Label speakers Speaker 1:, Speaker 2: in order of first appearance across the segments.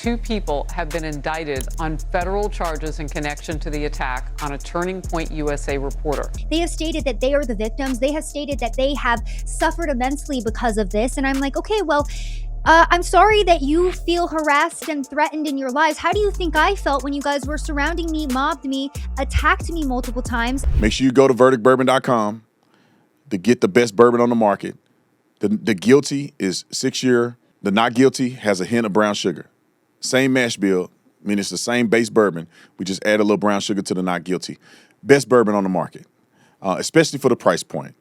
Speaker 1: 2 people have been indicted on federal charges in connection to the attack on a Turning Point USA reporter.
Speaker 2: They have stated that they are the victims. They have stated that they have suffered immensely because of this. And I'm like, okay, well, I'm sorry that you feel harassed and threatened in your lives. How do you think I felt when you guys were surrounding me, mobbed me, attacked me multiple times?
Speaker 3: Make sure you go to verdictbourbon.com to get the best bourbon on the market. The guilty is 6-year. The not guilty has a hint of brown sugar. Same mash bill, I mean, it's the same base bourbon. We just add a little brown sugar to the not guilty. Best bourbon on the market, especially for the price point.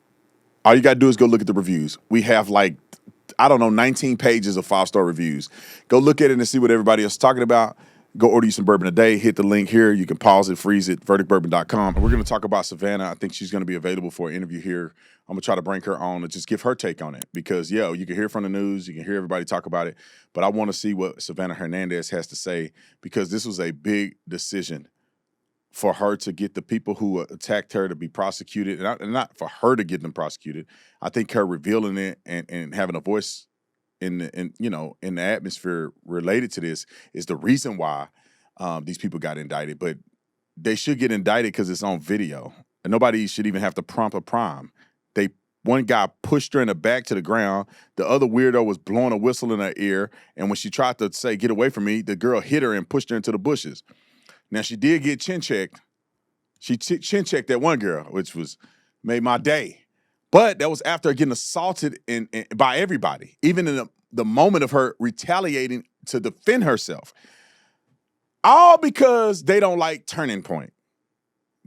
Speaker 3: All you got to do is go look at the reviews. We have 19 pages of 5-star reviews. Go look at it and see what everybody else is talking about. Go order you some bourbon today. Hit the link here. You can pause it, freeze it, verdictbourbon.com. We're going to talk about Savannah. I think she's going to be available for an interview here. I'm going to try to bring her on and just give her take on it because, you can hear from the news. You can hear everybody talk about it. But I want to see what Savannah Hernandez has to say because this was a big decision for her to get the people who attacked her to be prosecuted. And not for her to get them prosecuted. I think her revealing it and having a voice in the atmosphere related to this is the reason why these people got indicted. But they should get indicted because it's on video. And nobody should even have to prompt a prime. One guy pushed her in the back to the ground. The other weirdo was blowing a whistle in her ear. And when she tried to say, "Get away from me," the girl hit her and pushed her into the bushes. Now, she did get chin checked. She chin checked that one girl, which made my day. But that was after getting assaulted by everybody, even in the moment of her retaliating to defend herself. All because they don't like Turning Point.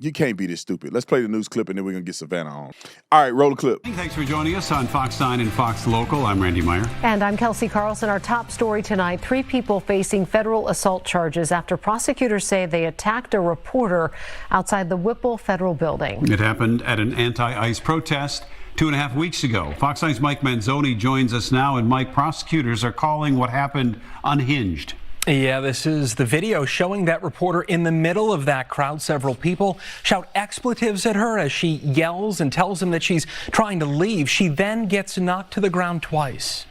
Speaker 3: You can't be this stupid. Let's play the news clip, and then we're going to get Savannah on. All right, roll the clip.
Speaker 4: Thanks for joining us on Fox 9 and Fox Local. I'm Randy Meyer.
Speaker 5: And I'm Kelsey Carlson. Our top story tonight, 3 people facing federal assault charges after prosecutors say they attacked a reporter outside the Whipple Federal Building.
Speaker 4: It happened at an anti-ICE protest 2.5 weeks ago. Fox 9's Mike Manzoni joins us now. And Mike, prosecutors are calling what happened unhinged.
Speaker 6: Yeah, this is the video showing that reporter in the middle of that crowd. Several people shout expletives at her as she yells and tells them that she's trying to leave. She then gets knocked to the ground twice.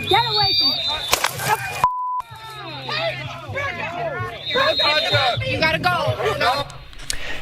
Speaker 2: Get away from me. You gotta go. No.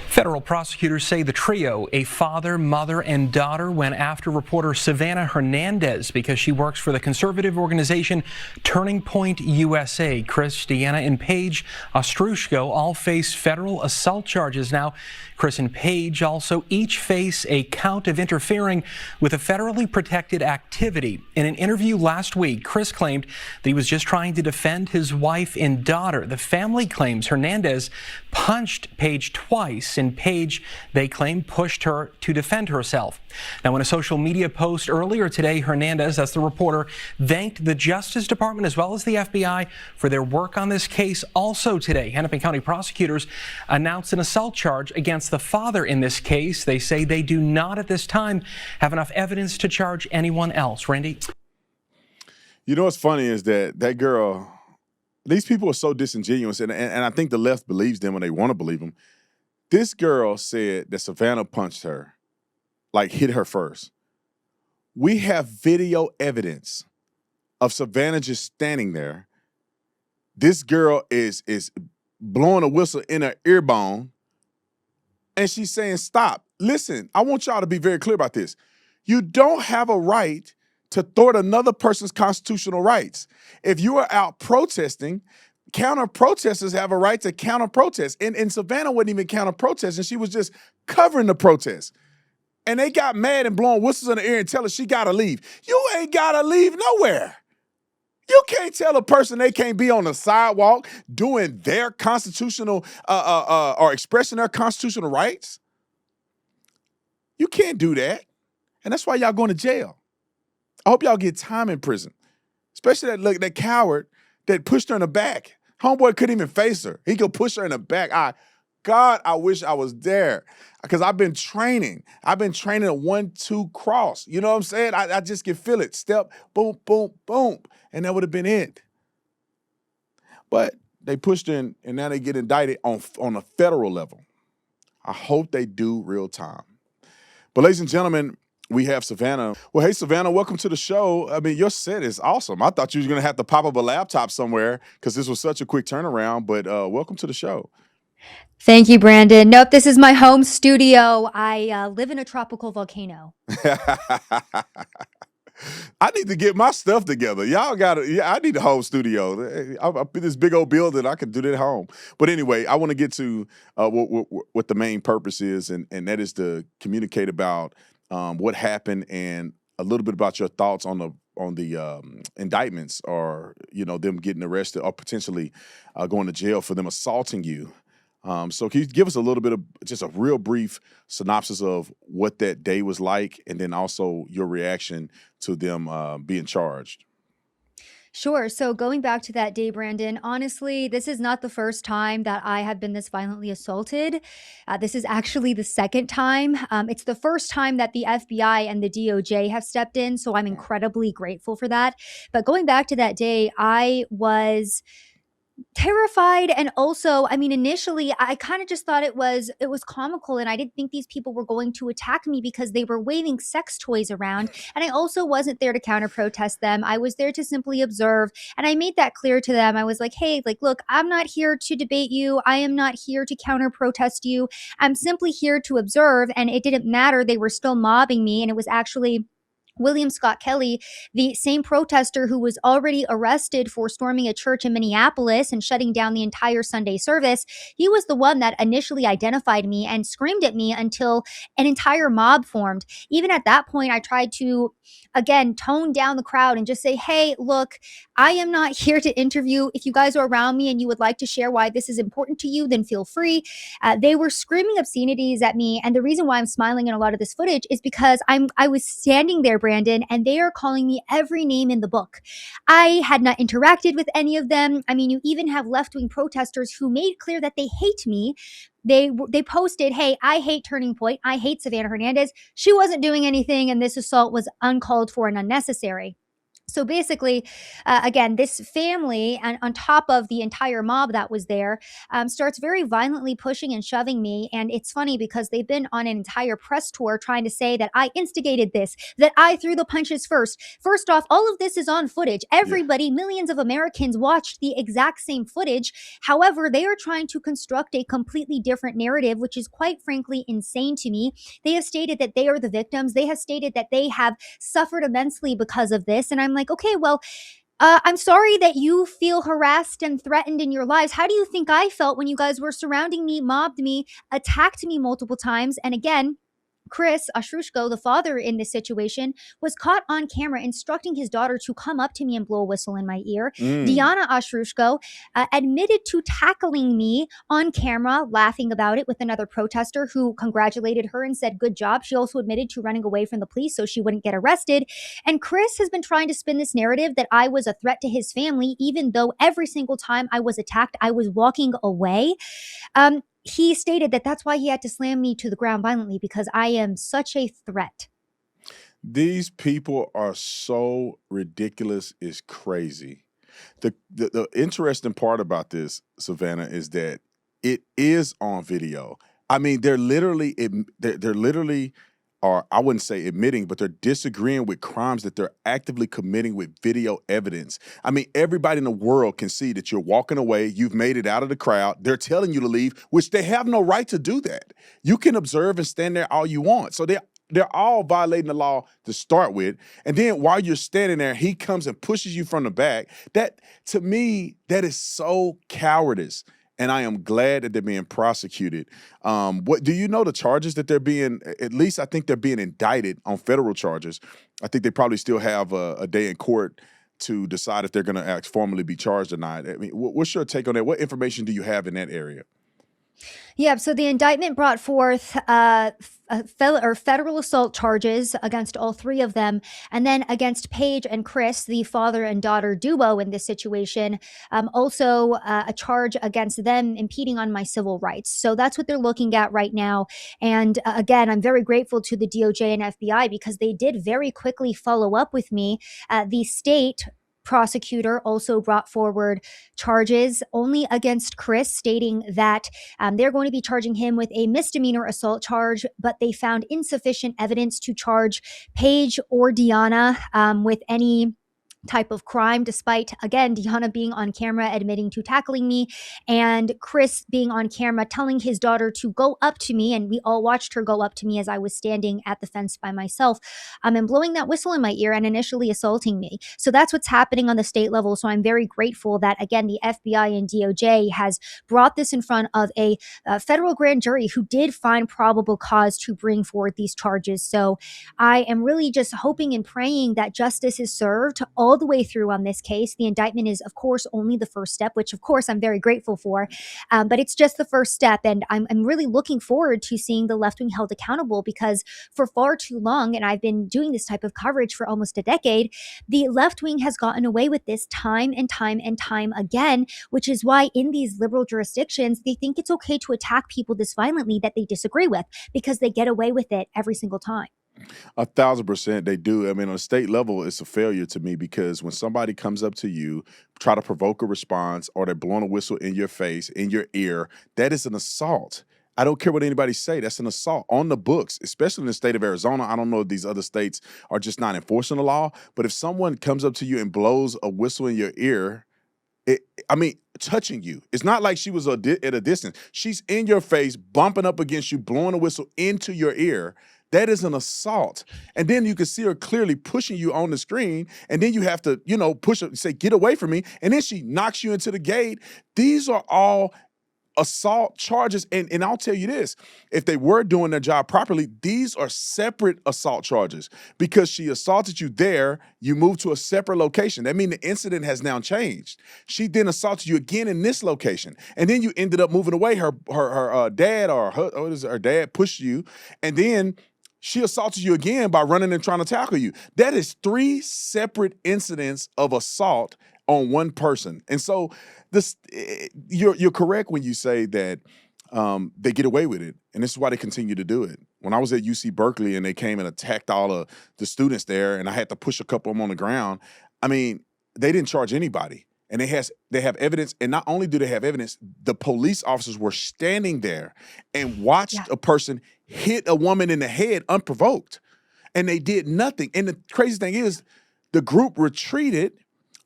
Speaker 6: Federal prosecutors say the trio, a father, mother, and daughter, went after reporter Savannah Hernandez because she works for the conservative organization Turning Point USA. Chris, Deanna, and Paige Ostrushko all face federal assault charges. Now, Chris and Paige also each face a count of interfering with a federally protected activity. In an interview last week, Chris claimed that he was just trying to defend his wife and daughter. The family claims Hernandez punched Paige twice, and Paige, they claim, pushed her to defend herself. Now, in a social media post earlier today, Hernandez, that's the reporter, thanked the Justice Department as well as the FBI for their work on this case. Also today, Hennepin County prosecutors announced an assault charge against the father in this case. They say they do not at this time have enough evidence to charge anyone else. Randy?
Speaker 3: You know what's funny is that girl, these people are so disingenuous, and I think the left believes them when they want to believe them. This girl said that Savannah punched her, hit her first. We have video evidence of Savannah just standing there. This girl is blowing a whistle in her ear bone, and she's saying, "Stop." Listen, I want y'all to be very clear about this. You don't have a right to thwart another person's constitutional rights. If you are out protesting, counter-protesters have a right to counter-protest. And Savannah wasn't even counter-protesting. She was just covering the protest. And they got mad and blowing whistles in the ear and tell her she got to leave. You ain't got to leave nowhere. You can't tell a person they can't be on the sidewalk doing their constitutional or expressing their constitutional rights. You can't do that. And that's why y'all going to jail. I hope y'all get time in prison, especially that coward that pushed her in the back. Homeboy couldn't even face her. He could push her in the back. God, I wish I was there because I've been training. I've been training a 1-2 cross. You know what I'm saying? I just can feel it. Step, boom, boom, boom. And that would have been it. But they pushed in, and now they get indicted on a federal level. I hope they do real time. But ladies and gentlemen, we have Savannah. Well, hey, Savannah, welcome to the show. I mean, your set is awesome. I thought you were going to have to pop up a laptop somewhere because this was such a quick turnaround, but welcome to the show.
Speaker 2: Thank you, Brandon. Nope, this is my home studio. I live in a tropical volcano.
Speaker 3: I need to get my stuff together. Y'all got it. Yeah, I need a home studio. I'm in this big old building. I can do that at home. But anyway, I want to get to what the main purpose is, and that is to communicate about what happened and a little bit about your thoughts on the indictments, or them getting arrested or potentially going to jail for them assaulting you. So can you give us a little bit of just a real brief synopsis of what that day was like, and then also your reaction to them being charged?
Speaker 2: Sure. So going back to that day, Brandon, honestly, this is not the first time that I have been this violently assaulted. This is actually the second time. It's the first time that the FBI and the DOJ have stepped in. So I'm incredibly grateful for that. But going back to that day, I was terrified. And also, I mean, initially I kind of just thought it was comical, and I didn't think these people were going to attack me because they were waving sex toys around. And I also wasn't there to counter protest them. I was there to simply observe. And I made that clear to them. I was like, hey, look, I'm not here to debate you. I am not here to counter protest you. I'm simply here to observe. And it didn't matter. They were still mobbing me. And it was actually William Scott Kelly, the same protester who was already arrested for storming a church in Minneapolis and shutting down the entire Sunday service. He was the one that initially identified me and screamed at me until an entire mob formed. Even at that point, I tried to, again, tone down the crowd and just say, hey, look, I am not here to interview. If you guys are around me and you would like to share why this is important to you, then feel free. They were screaming obscenities at me. And the reason why I'm smiling in a lot of this footage is because I was standing there, Brandon, and they are calling me every name in the book. I had not interacted with any of them. I mean, you even have left-wing protesters who made clear that they hate me. They posted, hey, I hate Turning Point. I hate Savannah Hernandez. She wasn't doing anything, and this assault was uncalled for and unnecessary. So basically, again, this family, and on top of the entire mob that was there, starts very violently pushing and shoving me. And it's funny because they've been on an entire press tour trying to say that I instigated this, that I threw the punches first. First off, all of this is on footage. Everybody, millions of Americans watched the exact same footage. However, they are trying to construct a completely different narrative, which is quite frankly insane to me. They have stated that they are the victims. They have stated that they have suffered immensely because of this. And I'm like, okay, well, I'm sorry that you feel harassed and threatened in your lives. How do you think I felt when you guys were surrounding me, mobbed me, attacked me multiple times? And again, Chris Ashrushko, the father in this situation, was caught on camera instructing his daughter to come up to me and blow a whistle in my ear. Diana Ashrushko admitted to tackling me on camera, laughing about it with another protester who congratulated her and said, good job. She also admitted to running away from the police so she wouldn't get arrested. And Chris has been trying to spin this narrative that I was a threat to his family, even though every single time I was attacked, I was walking away. He stated that that's why he had to slam me to the ground violently, because I am such a threat.
Speaker 3: These people are so ridiculous, it's crazy. The interesting part about this, Savannah, is that it is on video. I mean, they're literally are, I wouldn't say admitting, but they're disagreeing with crimes that they're actively committing with video evidence. I mean, everybody in the world can see that you're walking away, you've made it out of the crowd, they're telling you to leave, which they have no right to do that. You can observe and stand there all you want. So they're all violating the law to start with. And then while you're standing there, he comes and pushes you from the back. That, to me, that is so cowardice. And I am glad that they're being prosecuted. What do you know the charges that they're being, at least I think they're being indicted on federal charges. I think they probably still have a day in court to decide if they're going to formally be charged or not. I mean, what's your take on that? What information do you have in that area?
Speaker 2: Yeah, so the indictment brought forth federal assault charges against all three of them, and then against Paige and Chris, the father and daughter duo in this situation, also a charge against them impeding on my civil rights. So that's what they're looking at right now. And again, I'm very grateful to the DOJ and FBI because they did very quickly follow up with me. The state prosecutor also brought forward charges only against Chris, stating that they're going to be charging him with a misdemeanor assault charge, but they found insufficient evidence to charge Paige or Deanna with any type of crime, despite, again, Deanna being on camera admitting to tackling me, and Chris being on camera telling his daughter to go up to me, and we all watched her go up to me as I was standing at the fence by myself, and blowing that whistle in my ear and initially assaulting me. So that's what's happening on the state level. So I'm very grateful that, again, the FBI and DOJ has brought this in front of a federal grand jury who did find probable cause to bring forward these charges. So I am really just hoping and praying that justice is served all the way through on this case. The indictment is, of course, only the first step, which, of course, I'm very grateful for. But it's just the first step. And I'm really looking forward to seeing the left wing held accountable, because for far too long, and I've been doing this type of coverage for almost a decade, the left wing has gotten away with this time and time and time again, which is why in these liberal jurisdictions, they think it's okay to attack people this violently that they disagree with, because they get away with it every single time.
Speaker 3: 1,000% they do. I mean, on a state level, it's a failure to me, because when somebody comes up to you, try to provoke a response, or they're blowing a whistle in your face, in your ear, that is an assault. I don't care what anybody say. That's an assault on the books, especially in the state of Arizona. I don't know if these other states are just not enforcing the law, but if someone comes up to you and blows a whistle in your ear, touching you. It's not like she was at a distance. She's in your face, bumping up against you, blowing a whistle into your ear. That is an assault. And then you can see her clearly pushing you on the screen, and then you have to, push her, say, get away from me, and then she knocks you into the gate. These are all assault charges. And I'll tell you this, if they were doing their job properly, these are separate assault charges, because she assaulted you there, you moved to a separate location. That means the incident has now changed. She then assaulted you again in this location, and then you ended up moving away. Her dad or her dad pushed you, and then she assaulted you again by running and trying to tackle you. That is 3 separate incidents of assault on one person. And so you're correct when you say that they get away with it, and this is why they continue to do it. When I was at UC Berkeley and they came and attacked all of the students there, and I had to push a couple of them on the ground, I mean, they didn't charge anybody. And they have evidence, and not only do they have evidence, the police officers were standing there and watched a person hit a woman in the head unprovoked, and they did nothing. And the crazy thing is, the group retreated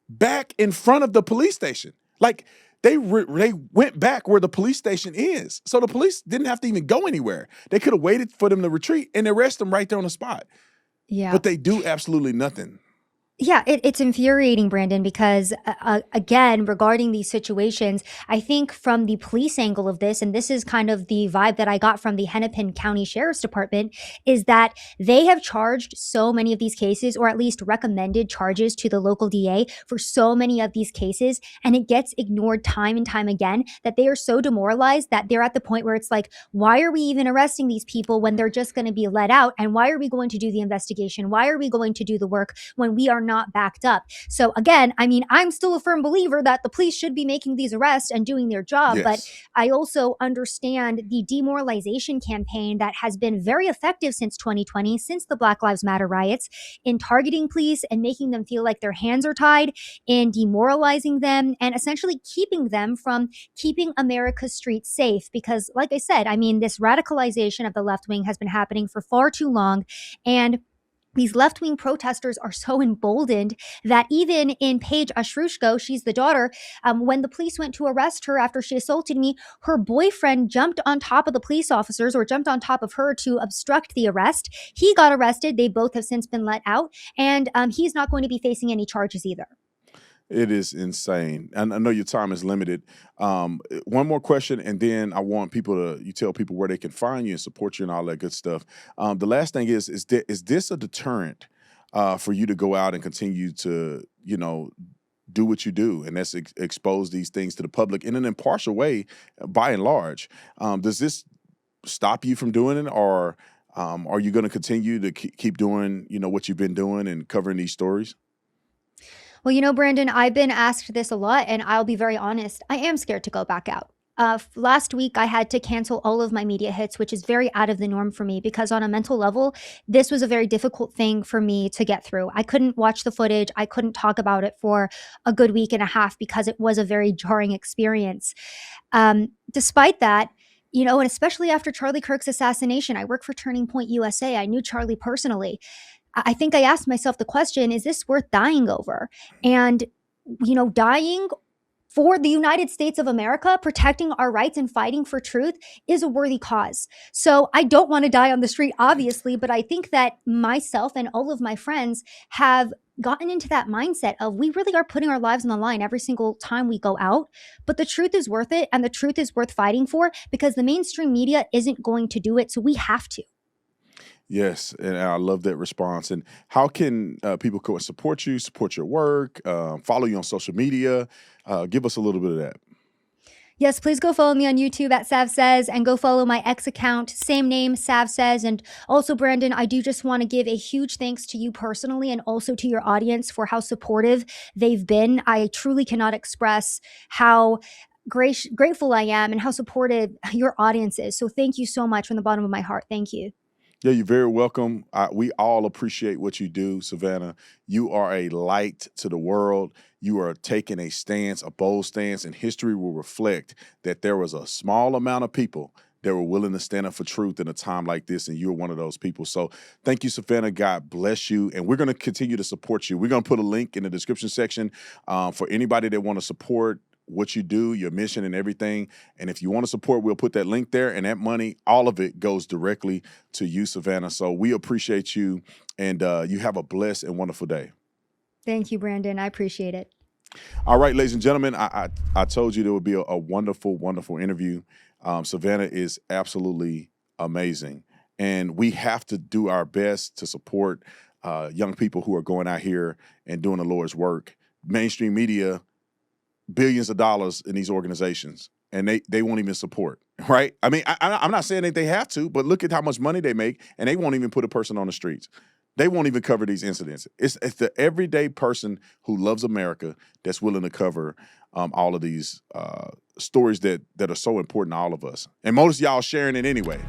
Speaker 3: back in front of the police station. Like, they went back where the police station is. So the police didn't have to even go anywhere. They could have waited for them to retreat and arrest them right there on the spot.
Speaker 2: Yeah.
Speaker 3: But they do absolutely nothing.
Speaker 2: Yeah, it's infuriating, Brandon, because again, regarding these situations, I think from the police angle of this, and this is kind of the vibe that I got from the Hennepin County Sheriff's Department, is that they have charged so many of these cases, or at least recommended charges to the local DA for so many of these cases, and it gets ignored time and time again, that they are so demoralized that they're at the point where it's like, why are we even arresting these people when they're just going to be let out? And why are we going to do the investigation? Why are we going to do the work when we are not backed up? So again, I mean, I'm still a firm believer that the police should be making these arrests and doing their job, but I also understand the demoralization campaign that has been very effective since 2020, since the Black Lives Matter riots, in targeting police and making them feel like their hands are tied, in demoralizing them, and essentially keeping them from keeping America's streets safe. Because like I said, I mean, this radicalization of the left wing has been happening for far too long, and these left-wing protesters are so emboldened that even in Paige Ashrushko, she's the daughter, when the police went to arrest her after she assaulted me, her boyfriend jumped on top of the police officers, or jumped on top of her to obstruct the arrest. He got arrested. They both have since been let out, and he's not going to be facing any charges either.
Speaker 3: It is insane. And I know your time is limited. One more question, and then I want you tell people where they can find you and support you and all that good stuff. The last thing is this a deterrent for you to go out and continue to, do what you do, and that's expose these things to the public in an impartial way, by and large? Does this stop you from doing it, or are you going to continue to keep doing, what you've been doing and covering these stories?
Speaker 2: Well, Brandon, I've been asked this a lot, and I'll be very honest. I am scared to go back out. Last week, I had to cancel all of my media hits, which is very out of the norm for me because on a mental level, this was a very difficult thing for me to get through. I couldn't watch the footage. I couldn't talk about it for a good week and a half because it was a very jarring experience. Despite that, you know, and especially after Charlie Kirk's assassination, I work for Turning Point USA. I knew Charlie personally. I think I asked myself the question, is this worth dying over? And, you know, dying for the United States of America, protecting our rights and fighting for truth is a worthy cause. So I don't want to die on the street, obviously, but I think that myself and all of my friends have gotten into that mindset of we really are putting our lives on the line every single time we go out, but the truth is worth it and the truth is worth fighting for because the mainstream media isn't going to do it, so we have to.
Speaker 3: Yes, and I love that response. And how can people go and support you, support your work, follow you on social media? Give us a little bit of that.
Speaker 2: Yes, please go follow me on YouTube at Sav Says and go follow my X account, same name, Sav Says. And also, Brandon, I do just want to give a huge thanks to you personally and also to your audience for how supportive they've been. I truly cannot express how grateful I am and how supportive your audience is. So thank you so much from the bottom of my heart. Thank you.
Speaker 3: Yeah, you're very welcome. We all appreciate what you do, Savannah. You are a light to the world. You are taking a stance, a bold stance, and history will reflect that there was a small amount of people that were willing to stand up for truth in a time like this, and you're one of those people. So thank you, Savannah. God bless you, and we're going to continue to support you. We're going to put a link in the description section for anybody that want to support what you do, your mission and everything. And if you want to support, we'll put that link there, and that money, all of it goes directly to you, Savannah. So we appreciate you, and you have a blessed and wonderful day.
Speaker 2: Thank you, Brandon. I appreciate it.
Speaker 3: All right, ladies and gentlemen, I told you there would be a wonderful, wonderful interview. Savannah is absolutely amazing, and we have to do our best to support young people who are going out here and doing the Lord's work. Mainstream media, billions of dollars in these organizations, and they won't even support, right? I mean, I'm not saying that they have to, but look at how much money they make, and they won't even put a person on the streets. They won't even cover these incidents. It's the everyday person who loves America that's willing to cover all of these stories that are so important to all of us. And most of y'all sharing it anyway.